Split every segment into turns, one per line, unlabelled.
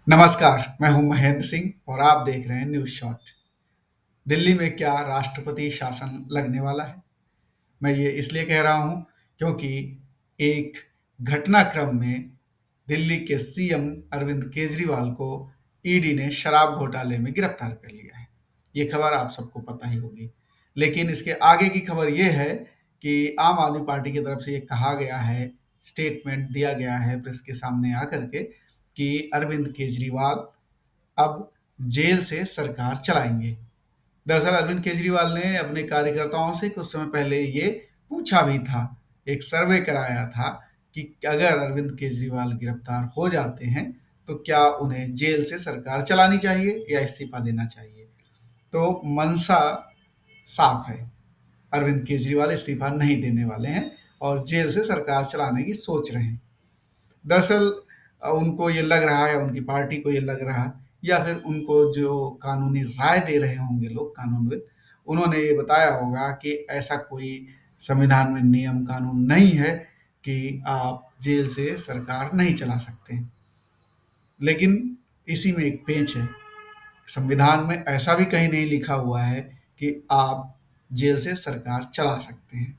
नमस्कार, मैं हूं महेंद्र सिंह और आप देख रहे हैं न्यूज शॉट। दिल्ली में क्या राष्ट्रपति शासन लगने वाला है? मैं ये इसलिए कह रहा हूं क्योंकि एक घटनाक्रम में दिल्ली के सीएम अरविंद केजरीवाल को ईडी ने शराब घोटाले में गिरफ्तार कर लिया है। ये खबर आप सबको पता ही होगी। लेकिन इसके आगे की खबर ये है कि आम आदमी पार्टी की तरफ से ये कहा गया है, स्टेटमेंट दिया गया है प्रेस के सामने आकर के कि अरविंद केजरीवाल अब जेल से सरकार चलाएंगे। दरअसल अरविंद केजरीवाल ने अपने कार्यकर्ताओं से कुछ समय पहले ये पूछा भी था, एक सर्वे कराया था कि अगर अरविंद केजरीवाल गिरफ्तार हो जाते हैं तो क्या उन्हें जेल से सरकार चलानी चाहिए या इस्तीफा देना चाहिए। तो मंशा साफ है, अरविंद केजरीवाल इस्तीफा नहीं देने वाले हैं और जेल से सरकार चलाने की सोच रहे हैं। दरअसल उनको ये लग रहा है, उनकी पार्टी को ये लग रहा है, या फिर उनको जो कानूनी राय दे रहे होंगे लोग कानूनविद, उन्होंने ये बताया होगा कि ऐसा कोई संविधान में नियम कानून नहीं है कि आप जेल से सरकार नहीं चला सकते। लेकिन इसी में एक पेंच है, संविधान में ऐसा भी कहीं नहीं लिखा हुआ है कि आप जेल से सरकार चला सकते हैं।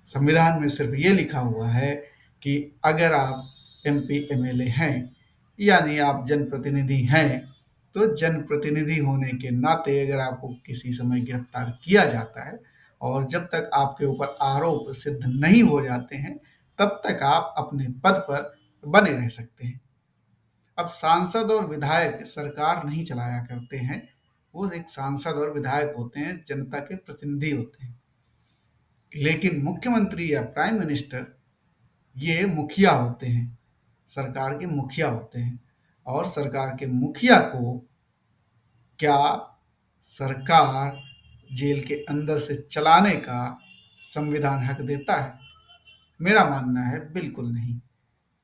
संविधान में सिर्फ ये लिखा हुआ है कि अगर आप एमपी एमएलए हैं, यानी आप जनप्रतिनिधि हैं, तो जनप्रतिनिधि होने के नाते अगर आपको किसी समय गिरफ्तार किया जाता है और जब तक आपके ऊपर आरोप सिद्ध नहीं हो जाते हैं, तब तक आप अपने पद पर बने रह सकते हैं। अब सांसद और विधायक सरकार नहीं चलाया करते हैं, वो एक सांसद और विधायक होते हैं, जनता के प्रतिनिधि होते हैं। लेकिन मुख्यमंत्री या प्राइम मिनिस्टर ये मुखिया होते हैं, सरकार के मुखिया होते हैं। और सरकार के मुखिया को क्या सरकार जेल के अंदर से चलाने का संविधान हक देता है? मेरा मानना है बिल्कुल नहीं।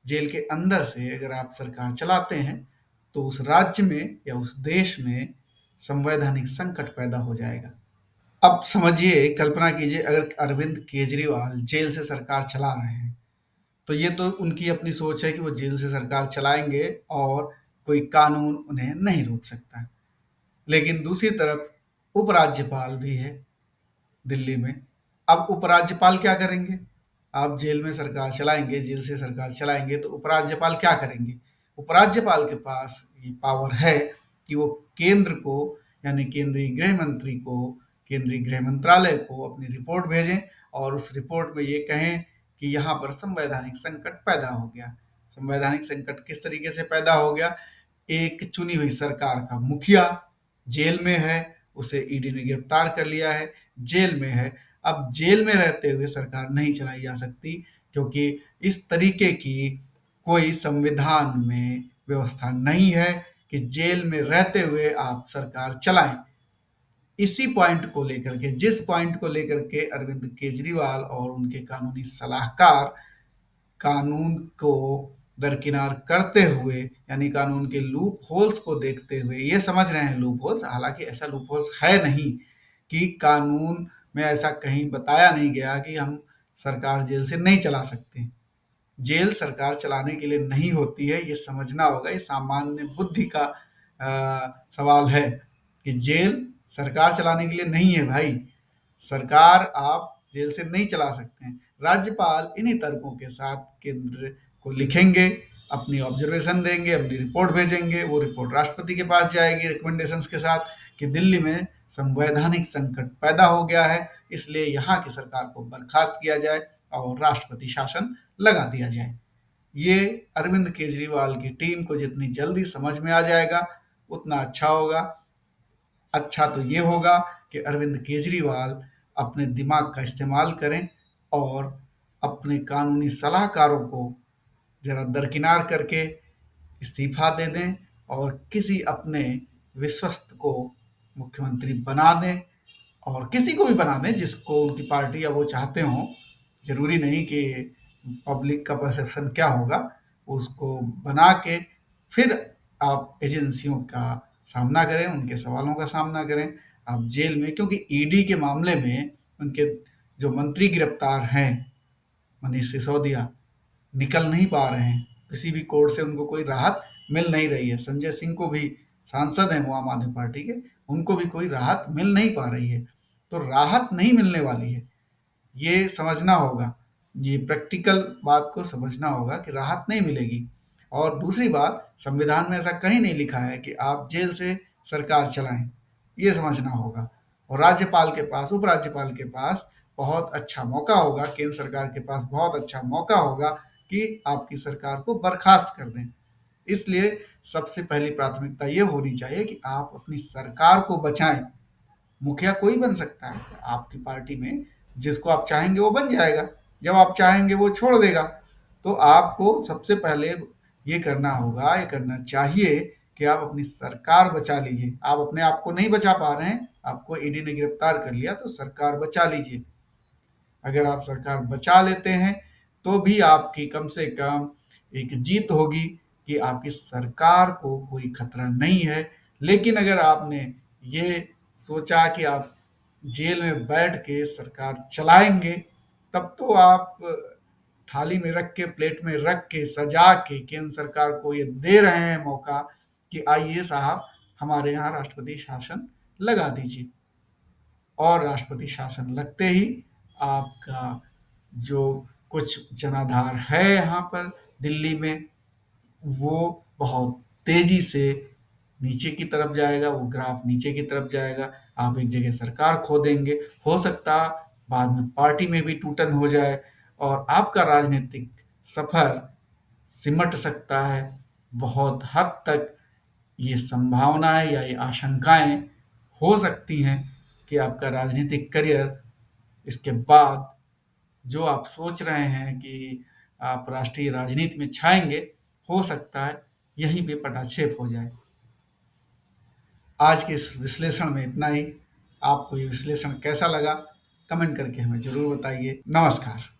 जेल के अंदर से अगर आप सरकार चलाते हैं तो उस राज्य में या उस देश में संवैधानिक संकट पैदा हो जाएगा। अब समझिए, कल्पना कीजिए अगर अरविंद केजरीवाल जेल से सरकार चला रहे हैं, तो ये तो उनकी अपनी सोच है कि वो जेल से सरकार चलाएँगे और कोई कानून उन्हें नहीं रोक सकता। लेकिन दूसरी तरफ उपराज्यपाल भी है दिल्ली में। अब उपराज्यपाल क्या करेंगे? आप जेल में सरकार चलाएँगे, जेल से सरकार चलाएँगे तो उपराज्यपाल क्या करेंगे? उपराज्यपाल के पास ये पावर है कि वो केंद्र को, यानी केंद्रीय गृह मंत्री को, केंद्रीय गृह मंत्रालय को अपनी रिपोर्ट भेजें और उस रिपोर्ट में ये कहें कि यहाँ पर संवैधानिक संकट पैदा हो गया। संवैधानिक संकट किस तरीके से पैदा हो गया? एक चुनी हुई सरकार का मुखिया जेल में है, उसे ईडी ने गिरफ्तार कर लिया है, जेल में है। अब जेल में रहते हुए सरकार नहीं चलाई जा सकती क्योंकि इस तरीके की कोई संविधान में व्यवस्था नहीं है कि जेल में रहते हुए आप सरकार चलाएं। इसी पॉइंट को लेकर के, जिस पॉइंट को लेकर के अरविंद केजरीवाल और उनके कानूनी सलाहकार कानून को दरकिनार करते हुए, यानी कानून के लूप होल्स को देखते हुए ये समझ रहे हैं लूप होल्स, हालांकि ऐसा लूप होल्स है नहीं कि कानून में ऐसा कहीं बताया नहीं गया कि हम सरकार जेल से नहीं चला सकते। जेल सरकार चलाने के लिए नहीं होती है, ये समझना होगा। ये सामान्य बुद्धि का सवाल है कि जेल सरकार चलाने के लिए नहीं है भाई। सरकार आप जेल से नहीं चला सकते हैं। राज्यपाल इन्हीं तर्कों के साथ केंद्र को लिखेंगे, अपनी ऑब्जर्वेशन देंगे, अपनी रिपोर्ट भेजेंगे, वो रिपोर्ट राष्ट्रपति के पास जाएगी रिकमेंडेशंस के साथ कि दिल्ली में संवैधानिक संकट पैदा हो गया है, इसलिए यहाँ की सरकार को बर्खास्त किया जाए और राष्ट्रपति शासन लगा दिया जाए। ये अरविंद केजरीवाल की टीम को जितनी जल्दी समझ में आ जाएगा उतना अच्छा होगा। अच्छा तो ये होगा कि अरविंद केजरीवाल अपने दिमाग का इस्तेमाल करें और अपने कानूनी सलाहकारों को ज़रा दरकिनार करके इस्तीफा दे दें और किसी अपने विश्वस्त को मुख्यमंत्री बना दें, और किसी को भी बना दें जिसको उनकी पार्टी या वो चाहते हों। ज़रूरी नहीं कि पब्लिक का परसेप्शन क्या होगा, उसको बना के फिर आप एजेंसियों का सामना करें, उनके सवालों का सामना करें। आप जेल में, क्योंकि ईडी के मामले में उनके जो मंत्री गिरफ्तार हैं, मनीष सिसोदिया, निकल नहीं पा रहे हैं, किसी भी कोर्ट से उनको कोई राहत मिल नहीं रही है। संजय सिंह को भी, सांसद हैं वो आम आदमी पार्टी के, उनको भी कोई राहत मिल नहीं पा रही है। तो राहत नहीं मिलने वाली है, ये समझना होगा। ये प्रैक्टिकल बात को समझना होगा कि राहत नहीं मिलेगी। और दूसरी बात, संविधान में ऐसा कहीं नहीं लिखा है कि आप जेल से सरकार चलाएं, ये समझना होगा। और राज्यपाल के पास, उपराज्यपाल के पास बहुत अच्छा मौका होगा, केंद्र सरकार के पास बहुत अच्छा मौका होगा कि आपकी सरकार को बर्खास्त कर दें। इसलिए सबसे पहली प्राथमिकता ये होनी चाहिए कि आप अपनी सरकार को बचाएं। मुखिया कोई बन सकता है आपकी पार्टी में, जिसको आप चाहेंगे वो बन जाएगा, जब आप चाहेंगे वो छोड़ देगा। तो आपको सबसे पहले ये करना होगा, ये करना चाहिए कि आप अपनी सरकार बचा लीजिए। आप अपने आप को नहीं बचा पा रहे हैं, आपको ईडी ने गिरफ्तार कर लिया, तो सरकार बचा लीजिए। अगर आप सरकार बचा लेते हैं तो भी आपकी कम से कम एक जीत होगी कि आपकी सरकार को कोई खतरा नहीं है। लेकिन अगर आपने ये सोचा कि आप जेल में बैठ के सरकार चलाएंगे, तब तो आप थाली में रख के, प्लेट में रख के, सजा के केंद्र सरकार को ये दे रहे हैं मौका कि आइए साहब, हमारे यहाँ राष्ट्रपति शासन लगा दीजिए। और राष्ट्रपति शासन लगते ही आपका जो कुछ जनाधार है यहाँ पर दिल्ली में, वो बहुत तेजी से नीचे की तरफ जाएगा, वो ग्राफ नीचे की तरफ जाएगा। आप एक जगह सरकार खो देंगे, हो सकता बाद में पार्टी में भी टूटन हो जाए और आपका राजनीतिक सफर सिमट सकता है। बहुत हद तक ये संभावनाएं या ये आशंकाएं हो सकती हैं कि आपका राजनीतिक करियर इसके बाद, जो आप सोच रहे हैं कि आप राष्ट्रीय राजनीति में छाएंगे, हो सकता है यहीं पे पटाक्षेप हो जाए। आज के इस विश्लेषण में इतना ही। आपको ये विश्लेषण कैसा लगा, कमेंट करके हमें ज़रूर बताइए। नमस्कार।